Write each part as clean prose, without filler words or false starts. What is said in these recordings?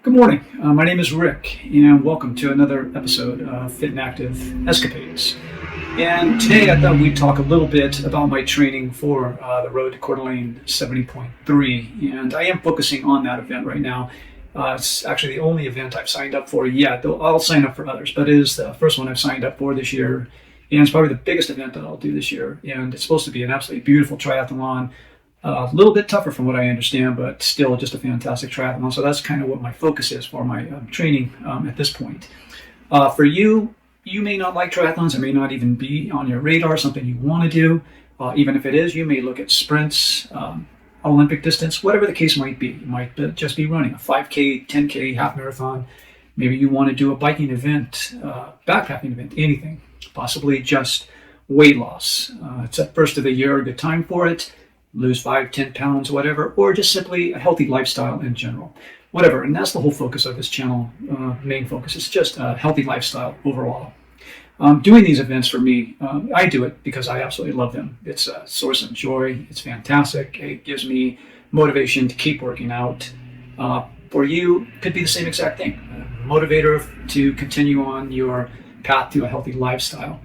Good morning. My name is Rick, and welcome to another episode of Fit and Active Escapades. And today I thought we'd talk a little bit about my training for the Road to Coeur 70.3, and I am focusing on that event right now. It's actually the only event I've signed up for yet, though I'll sign up for others, but it is the first one I've signed up for this year, and it's probably the biggest event that I'll do this year, and it's supposed to be an absolutely beautiful triathlon. A little bit tougher from what I understand, but still just a fantastic triathlon. So that's kind of what my focus is for my training at this point. For you, you may not like triathlons. It may not even be on your radar, something you want to do. Even if it is, you may look at sprints, Olympic distance, whatever the case might be. You might just be running a 5K, 10K, half marathon. Maybe you want to do a biking event, backpacking event, anything. Possibly just weight loss. It's at first of the year, a good time for it. Lose 5-10 pounds, whatever, or just simply a healthy lifestyle in general, whatever. And that's the whole focus of this channel. Main focus is just a healthy lifestyle overall. Doing these events for me, I do it because I absolutely love them. It's a source of joy. It's fantastic. It gives me motivation to keep working out. For you, it could be the same exact thing. A motivator to continue on your path to a healthy lifestyle.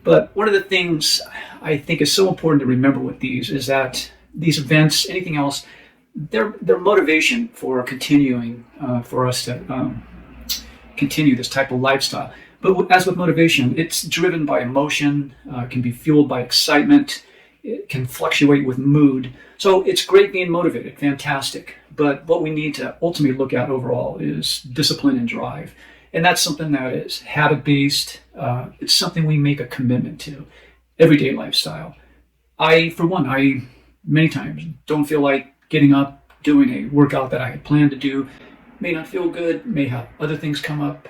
But one of the things I think is so important to remember with these is that these events, anything else, they're motivation for continuing for us to continue this type of lifestyle. But as with motivation, it's driven by emotion, can be fueled by excitement, it can fluctuate with mood. So it's great being motivated, fantastic. But what we need to ultimately look at overall is discipline and drive. And that's something that is habit-based. It's something we make a commitment to. Everyday lifestyle. For one, many times don't feel like getting up, doing a workout that I had planned to do. May not feel good, may have other things come up.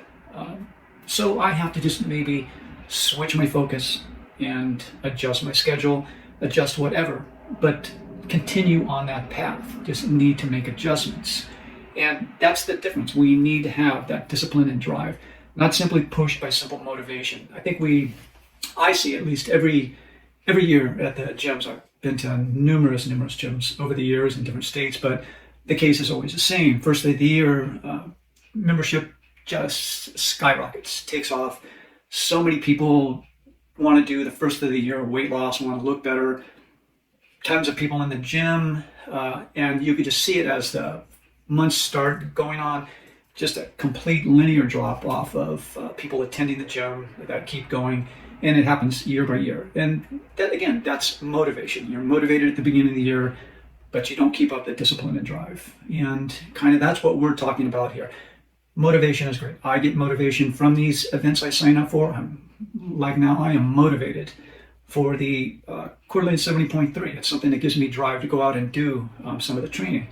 So I have to just maybe switch my focus and adjust my schedule, adjust whatever, but continue on that path. Just need to make adjustments. And that's the difference. We need to have that discipline and drive, not simply pushed by simple motivation. I see at least every year at the gyms. I've been to numerous gyms over the years in different states, but the case is always the same. First day of the year, membership just skyrockets, takes off. So many people want to do the first of the year weight loss, want to look better. Tons of people in the gym, and you could just see it as the months start going on, just a complete linear drop off of people attending the gym that keep going, and it happens year by year. And that, again, that's motivation. You're motivated at the beginning of the year, but you don't keep up the discipline and drive. And kind of that's what we're talking about here. Motivation is great. I get motivation from these events I sign up for. Like now, I am motivated for the Coeur 70.3. It's something that gives me drive to go out and do some of the training.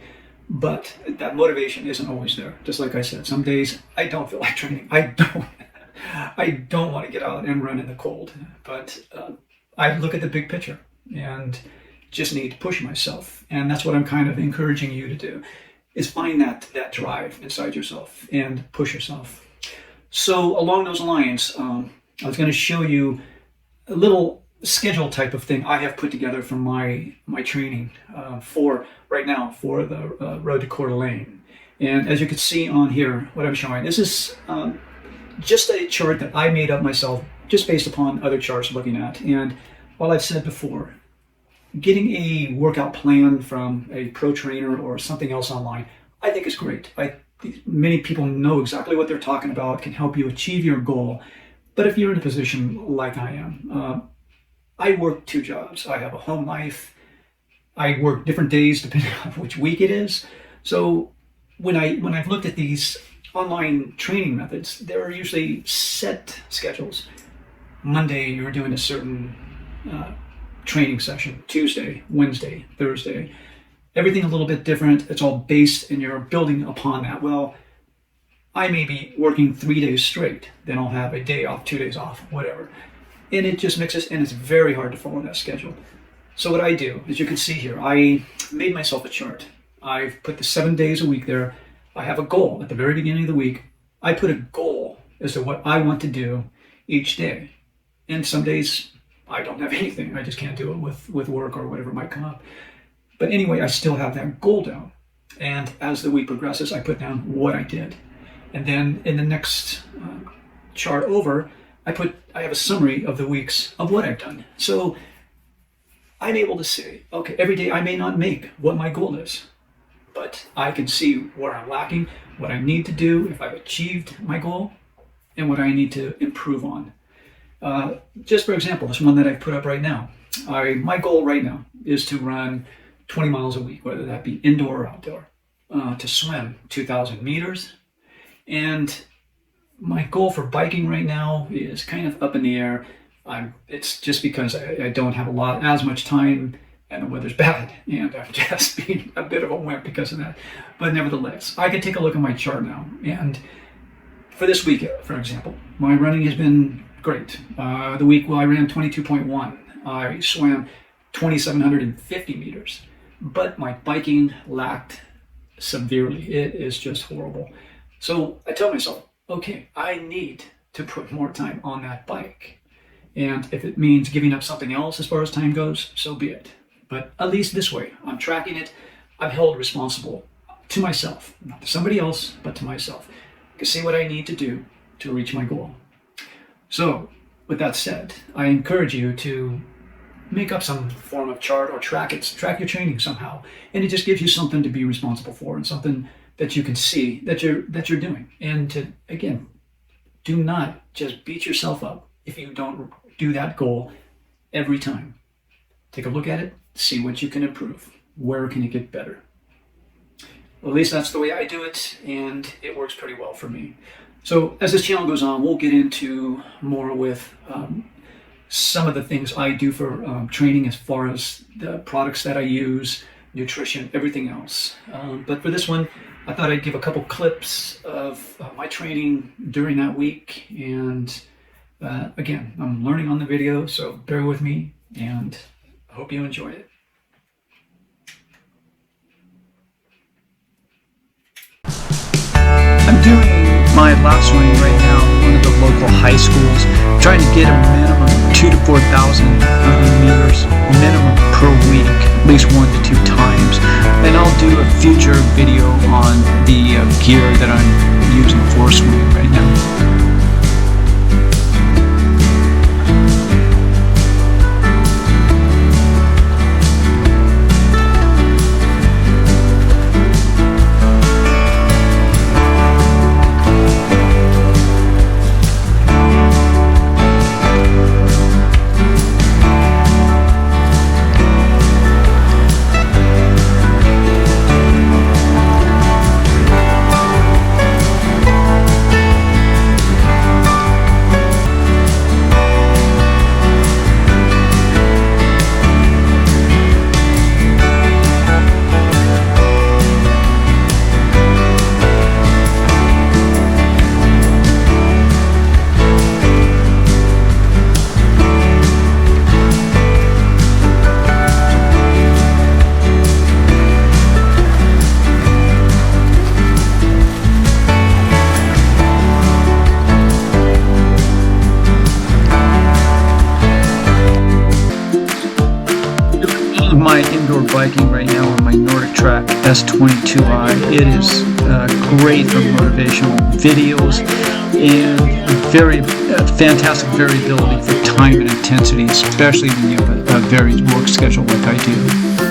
But that motivation isn't always there. Just like I said, some days I don't feel like training. I don't want to get out and run in the cold. But I look at the big picture and just need to push myself. And that's what I'm kind of encouraging you to do, is find that drive inside yourself and push yourself. So along those lines, I was going to show you a little schedule type of thing I have put together for my training for right now for the Road to Coeur. And as you can see on here, what I'm showing, this is just a chart that I made up myself just based upon other charts looking at. And while I've said before, getting a workout plan from a pro trainer or something else online, I think is great. Many people know exactly what they're talking about, can help you achieve your goal. But if you're in a position like I am, I work 2 jobs. I have a home life. I work different days depending on which week it is. So when I've looked at these online training methods, there are usually set schedules. Monday, you're doing a certain training session. Tuesday, Wednesday, Thursday. Everything a little bit different. It's all based and you're building upon that. Well, I may be working 3 days straight. Then I'll have a day off, 2 days off, whatever. And it just mixes, and it's very hard to follow that schedule. So what I do, as you can see here, I made myself a chart. I've put the 7 days a week there. I have a goal at the very beginning of the week. I put a goal as to what I want to do each day. And some days I don't have anything. I just can't do it with work or whatever might come up. But anyway, I still have that goal down. And as the week progresses, I put down what I did. And then in the next chart over, I have a summary of the weeks of what I've done. So I'm able to say, okay, every day I may not make what my goal is, but I can see where I'm lacking, what I need to do if I've achieved my goal, and what I need to improve on. Just for example, this one that I put up right now. My goal right now is to run 20 miles a week, whether that be indoor or outdoor, to swim 2,000 meters. And my goal for biking right now is kind of up in the air. It's just because I don't have as much time, and the weather's bad, and I'm just being a bit of a wimp because of that. But nevertheless, I can take a look at my chart now. And for this week, for example, my running has been great. The week I ran 22.1. I swam 2,750 meters. But my biking lacked severely. It is just horrible. So I tell myself, okay, I need to put more time on that bike. And if it means giving up something else as far as time goes, so be it. But at least this way, I'm tracking it. I'm held responsible to myself, not to somebody else, but to myself. I can see what I need to do to reach my goal. So with that said, I encourage you to make up some form of chart or track your training somehow. And it just gives you something to be responsible for and something that you can see that you're doing. And to, again, do not just beat yourself up if you don't do that goal every time. Take a look at it, see what you can improve. Where can you get better? Well, at least that's the way I do it, and it works pretty well for me. So as this channel goes on, we'll get into more with some of the things I do for training as far as the products that I use, nutrition, everything else. But for this one, I thought I'd give a couple clips of my training during that week. And again, I'm learning on the video, so bear with me, and I hope you enjoy it. I'm doing my last running right now in one of the local high schools, trying to get a minimum 2,000 to 4,000 meters minimum per week, at least 1 to 2 times. And I'll do a future video on the gear that I'm using for swimming right now. My indoor biking right now on my Nordic Track S22i. It is great for motivational videos and very fantastic variability for time and intensity, especially when you have a varied work schedule like I do.